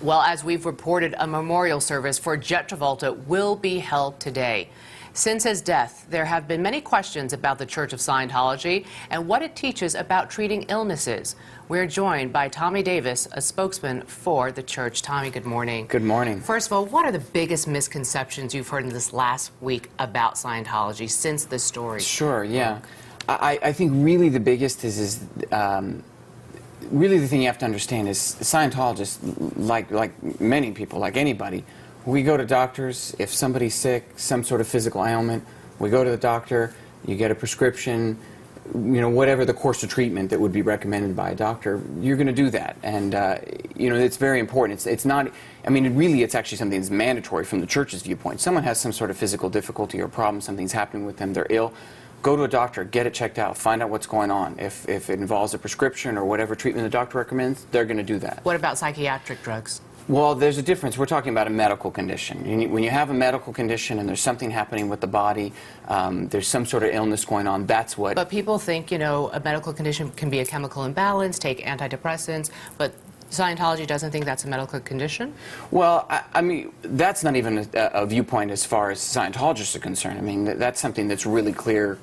Well, as we've reported, a memorial service for Jet Travolta will be held today. Since his death, there have been many questions about the Church of Scientology and what it teaches about treating illnesses. We're joined by Tommy Davis, a spokesman for the church. Tommy, good morning. Good morning. First of all, what are the biggest misconceptions you've heard in this last week about Scientology since the story? Sure, yeah. I think really the biggest is really the thing you have to understand is Scientologists, like many people, like anybody, we go to doctors. If somebody's sick, some sort of physical ailment, we go to the doctor, you get a prescription, whatever the course of treatment that would be recommended by a doctor, you're going to do that. And, it's very important. It's not, it's actually something that's mandatory from the church's viewpoint. Someone has some sort of physical difficulty or problem, something's happening with them, they're ill, go to a doctor, get it checked out, find out what's going on. If it involves a prescription or whatever treatment the doctor recommends, they're going to do that. What about psychiatric drugs? Well, there's a difference. We're talking about a medical condition. When you have a medical condition and there's something happening with the body, there's some sort of illness going on, that's what... But people think, a medical condition can be a chemical imbalance, take antidepressants, but Scientology doesn't think that's a medical condition? Well, that's not even a viewpoint as far as Scientologists are concerned. That's something that's really clear,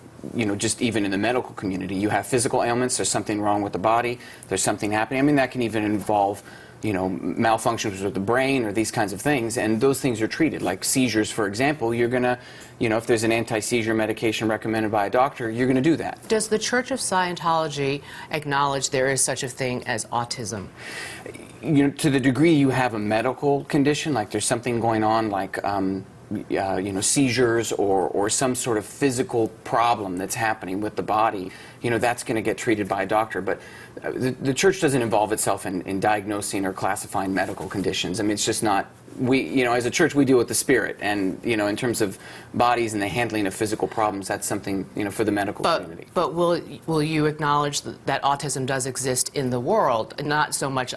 just even in the medical community. You have physical ailments, there's something wrong with the body, there's something happening. That can even involve malfunctions with the brain or these kinds of things, and those things are treated. Like seizures, for example, you're going to, if there's an anti-seizure medication recommended by a doctor, you're going to do that. Does the Church of Scientology acknowledge there is such a thing as autism? To the degree you have a medical condition, like there's something going on, like seizures or some sort of physical problem that's happening with the body, that's going to get treated by a doctor. But the church doesn't involve itself in diagnosing or classifying medical conditions. It's just not, as a church, we deal with the spirit. And, in terms of bodies and the handling of physical problems, that's something, for the medical community. But will you acknowledge that autism does exist in the world? Not so much,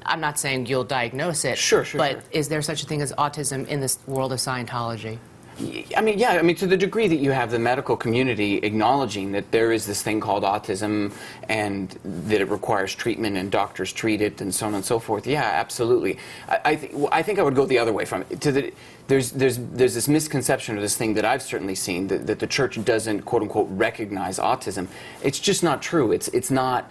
I'm not saying you'll diagnose it. Sure. But is there such a thing as autism in this world of Scientology? To the degree that you have the medical community acknowledging that there is this thing called autism and that it requires treatment and doctors treat it and so on and so forth, yeah, absolutely. I think I would go the other way from it. There's this misconception or this thing that I've certainly seen that the church doesn't, quote unquote, recognize autism. It's just not true. It's not.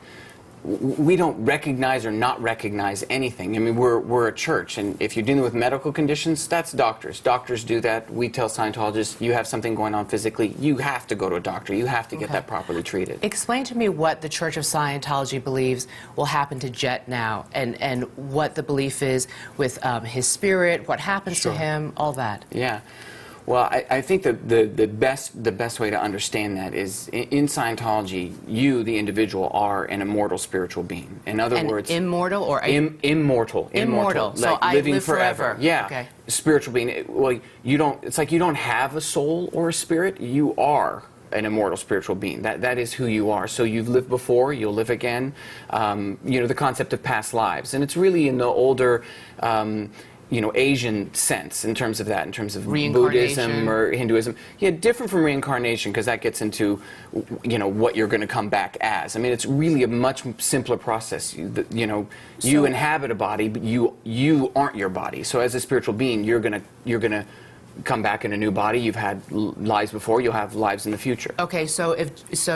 We don't recognize or not recognize anything. We're a church, and if you're dealing with medical conditions, that's doctors. Doctors do that. We tell Scientologists, you have something going on physically, you have to go to a doctor. You have to get that properly treated. Explain to me what the Church of Scientology believes will happen to Jet now, and what the belief is with his spirit, what happens to him, all that. Yeah. Well, I think that the best way to understand that is in Scientology, you, the individual, are an immortal spiritual being. In other words, immortal or immortal. So like I living live forever. Yeah. Okay. Spiritual being. Well, it's like you don't have a soul or a spirit. You are an immortal spiritual being. That is who you are. So you've lived before, you'll live again. The concept of past lives, and it's really in the older. Asian sense in terms of that, in terms of Buddhism or Hinduism. Yeah, different from reincarnation because that gets into, what you're going to come back as. It's really a much simpler process. You inhabit a body, but you aren't your body. So as a spiritual being, you're gonna come back in a new body. You've had lives before, you'll have lives in the future. Okay, so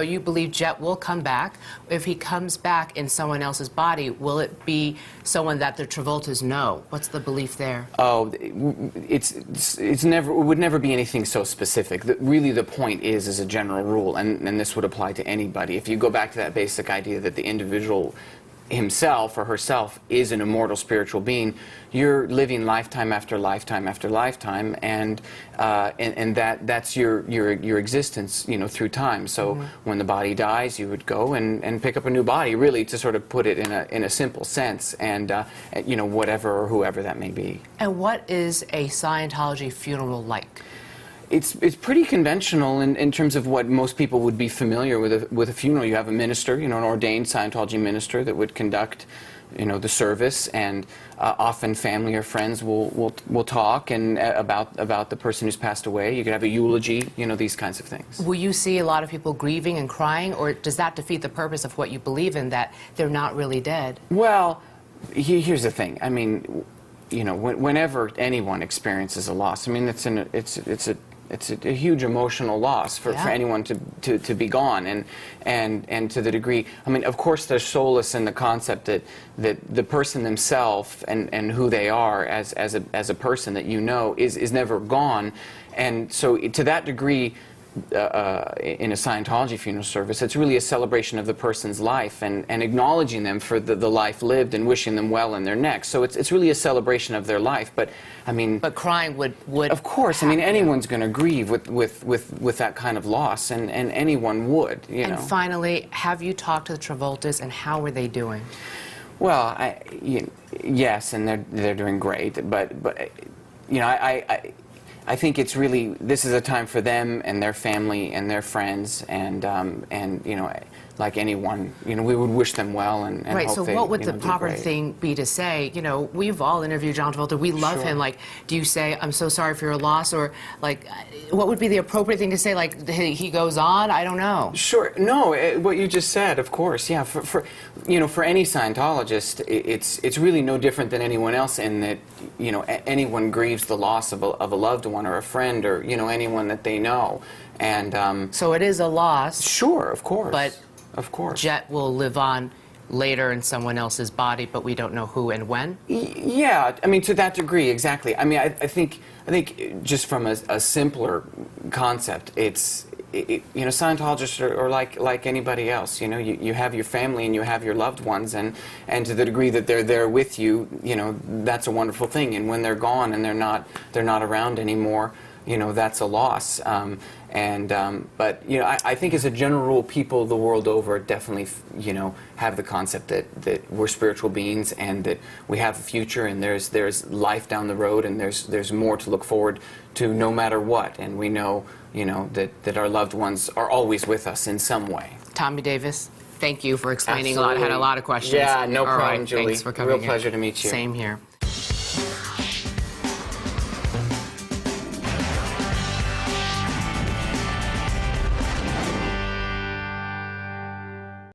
you believe Jet will come back. If he comes back in someone else's body, will it be someone that the Travoltas know? What's the belief there? Oh, it would never be anything so specific. Really the point is, as a general rule, and this would apply to anybody, if you go back to that basic idea that the individual himself or herself is an immortal spiritual being, you're living lifetime after lifetime after lifetime, and that's your existence, through time. So when the body dies, you would go and pick up a new body, really, to sort of put it in a simple sense, and whatever or whoever that may be. And what is a Scientology funeral like? It's pretty conventional in terms of what most people would be familiar with a funeral. You have a minister, an ordained Scientology minister that would conduct, the service, and often family or friends will talk and about the person who's passed away. You could have a eulogy, these kinds of things. Will you see a lot of people grieving and crying, or does that defeat the purpose of what you believe in, that they're not really dead? Well, Here's the thing. I mean, you know, whenever anyone experiences a loss, I mean, it's a huge emotional loss for anyone to be gone, and to the degree, I mean, of course there's solace in the concept that the person themselves and who they are as a person that you know is never gone, and so to that degree, in a Scientology funeral service, it's really a celebration of the person's life and acknowledging them for the life lived and wishing them well in their next. So it's really a celebration of their life. But I mean, but crying would of course. I mean, anyone's going to grieve with that kind of loss, and anyone would. You know. And finally, have you talked to the Travoltas, and how are they doing? Well, yes, and they're doing great. But you know, I think it's really, this is a time for them and their family and their friends, and you know, like anyone, you know, we would wish them well and right. hope So they, what would you the know, proper do great. thing be to say? You know, we've all interviewed John Travolta. We love him. Like, do you say, "I'm so sorry for your loss," or like, what would be the appropriate thing to say? Like, he goes on. I don't know. Sure. No, what you just said, of course. Yeah. For you know, for any Scientologist, it's really no different than anyone else in that, you know, anyone grieves the loss of a loved one or a friend or, you know, anyone that they know, and So it is a loss. sure, of course. But of course. Jet will live on later in someone else's body, but we don't know who and when. Yeah, I mean, to that degree, exactly. I mean, I think just from a simpler concept, you know, Scientologists are like anybody else. You know, you have your family and you have your loved ones, and to the degree that they're there with you, you know, that's a wonderful thing. And when they're gone and they're not around anymore, you know, that's a loss. But you know, I think as a general rule, people the world over definitely, you know, have the concept that we're spiritual beings and that we have a future and there's life down the road and there's more to look forward to no matter what, and we know, you know, that our loved ones are always with us in some way. Tommy Davis, thank you for explaining Absolutely. a lot. I had a lot of questions. Yeah, no All problem, right, Julie. thanks for coming Real pleasure to meet you. Same here.